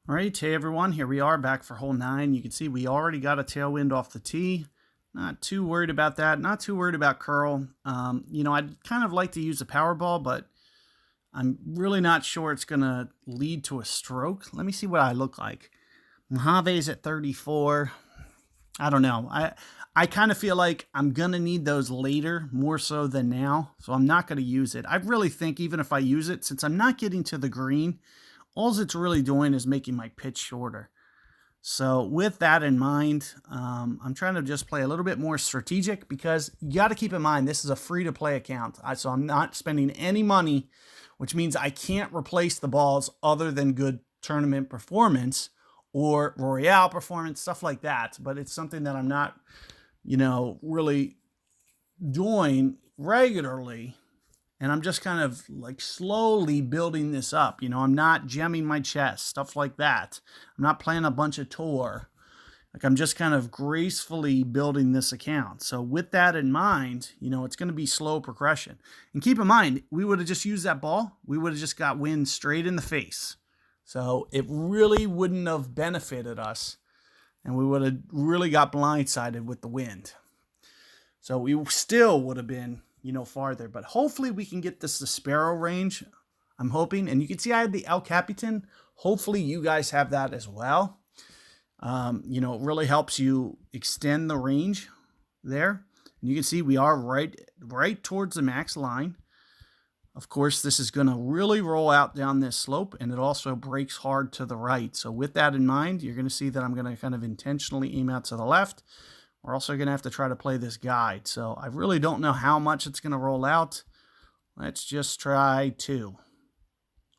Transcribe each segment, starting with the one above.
All right, hey everyone, here we are back for hole 9. You can see we already got a tailwind off the tee. Not too worried about that. Not too worried about curl. I'd kind of like to use a power ball, but I'm really not sure it's going to lead to a stroke. Let me see what I look like. Mojave's at 34. I don't know. I kind of feel like I'm going to need those later more so than now, so I'm not going to use it. I really think even if I use it, since I'm not getting to the green, all it's really doing is making my pitch shorter. So with that in mind, I'm trying to just play a little bit more strategic because you got to keep in mind this is a free-to-play account. So I'm not spending any money, which means I can't replace the balls other than good tournament performance or Royale performance, stuff like that. But it's something that I'm not, really doing regularly. And I'm just kind of like slowly building this up. I'm not gemming my chest, stuff like that. I'm not playing a bunch of tour. Like I'm just kind of gracefully building this account. So with that in mind, it's going to be slow progression. And keep in mind, we would have just used that ball. We would have just got wind straight in the face. So it really wouldn't have benefited us. And we would have really got blindsided with the wind. So we still would have been farther. But hopefully we can get this to Sparrow range. I'm hoping. And you can see I had the El Capitan. Hopefully you guys have that as well. It really helps you extend the range there. And you can see we are right towards the max line. Of course, this is going to really roll out down this slope, and it also breaks hard to the right. So with that in mind, you're going to see that I'm going to kind of intentionally aim out to the left. We're also going to have to try to play this guide. So I really don't know how much it's going to roll out. Let's just try 2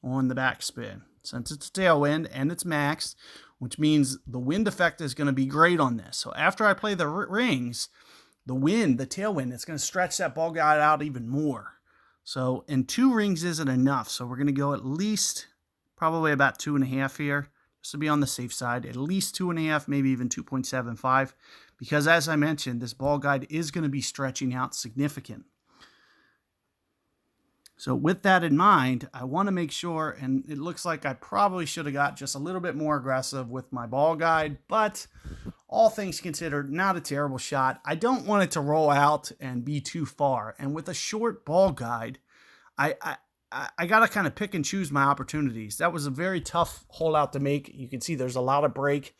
on the backspin. Since it's a tailwind and it's maxed, which means the wind effect is going to be great on this. So after I play the rings, the tailwind, it's going to stretch that ball guide out even more. So, and 2 rings isn't enough. So we're going to go at least probably about 2.5 here, just to be on the safe side. At least 2.5, maybe even 2.75. Because as I mentioned, this ball guide is going to be stretching out significant. So with that in mind, I want to make sure, and it looks like I probably should have got just a little bit more aggressive with my ball guide, but all things considered, not a terrible shot. I don't want it to roll out and be too far. And with a short ball guide, I got to kind of pick and choose my opportunities. That was a very tough hole out to make. You can see there's a lot of break.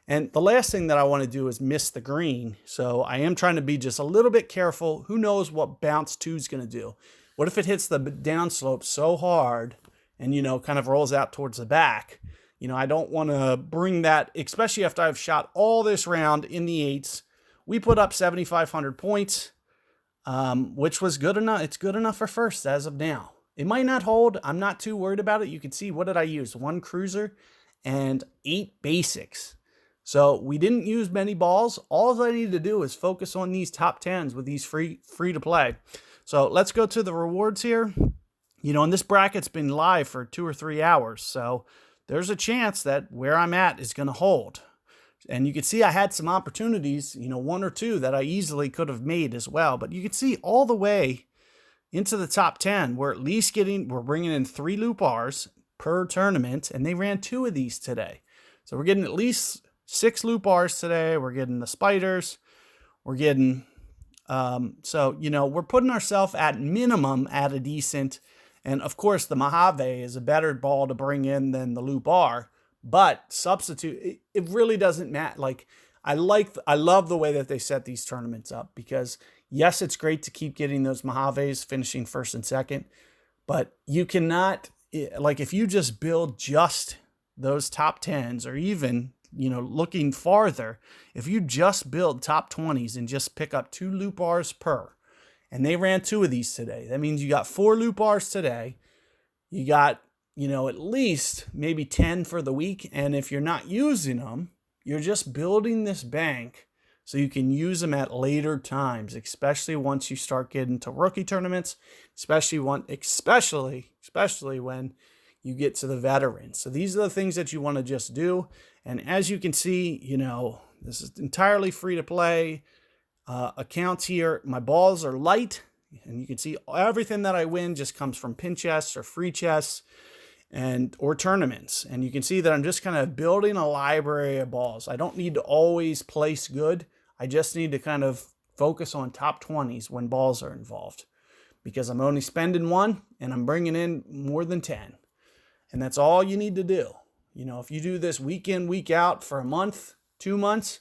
And the last thing that I want to do is miss the green. So I am trying to be just a little bit careful. Who knows what bounce 2 is going to do? What if it hits the downslope so hard and, kind of rolls out towards the back? I don't want to bring that, especially after I've shot all this round in the 8s. We put up 7,500 points, which was good enough. It's good enough for first as of now. It might not hold. I'm not too worried about it. You can see, what did I use? 1 cruiser and 8 basics. So we didn't use many balls. All I need to do is focus on these top 10s with these free to play. So let's go to the rewards here. And this bracket's been live for 2 or 3 hours. So there's a chance that where I'm at is going to hold. And you can see I had some opportunities, 1 or 2 that I easily could have made as well. But you can see all the way into the top 10, we're bringing in 3 loop Rs per tournament. And they ran 2 of these today. So we're getting at least 6 loop Rs today. We're getting the spiders. We're getting, we're putting ourselves at minimum at a decent, and of course the Mojave is a better ball to bring in than the loop R, but substitute, it really doesn't matter. Like, I love the way that they set these tournaments up because yes, it's great to keep getting those Mojaves finishing first and second, but you cannot, like if you just build just those top 10s or even, looking farther, if you just build top 20s and just pick up 2 loop Rs per, and they ran 2 of these today, that means you got 4 loop Rs today. You got, at least maybe 10 for the week. And if you're not using them, you're just building this bank so you can use them at later times, especially once you start getting to rookie tournaments, especially when you get to the veterans. So these are the things that you want to just do. And as you can see, this is entirely free to play accounts here. My balls are light, and you can see everything that I win just comes from pin chests or free chests. or tournaments. And you can see that I'm just kind of building a library of balls. I don't need to always place good. I just need to kind of focus on top 20s when balls are involved, because I'm only spending one and I'm bringing in more than 10. And that's all you need to do. If you do this week in, week out for a month, 2 months,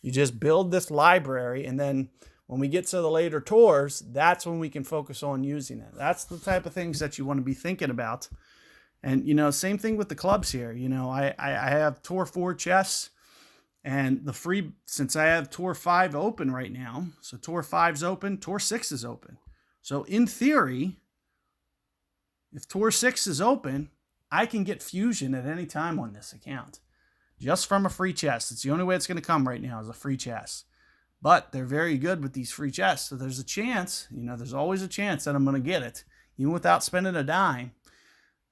you just build this library. And then when we get to the later tours, that's when we can focus on using it. That's the type of things that you want to be thinking about. And, same thing with the clubs here. I have Tour 4 chess, and since I have Tour 5 open right now, so Tour 5's open, Tour 6 is open. So in theory, if Tour 6 is open, I can get Fusion at any time on this account, just from a free chest. It's the only way it's going to come right now is a free chest. But they're very good with these free chests, so there's a chance, there's always a chance that I'm going to get it, even without spending a dime.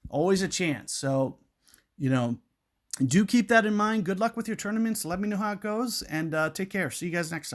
Always a chance. So, do keep that in mind. Good luck with your tournaments. Let me know how it goes, and take care. See you guys next time.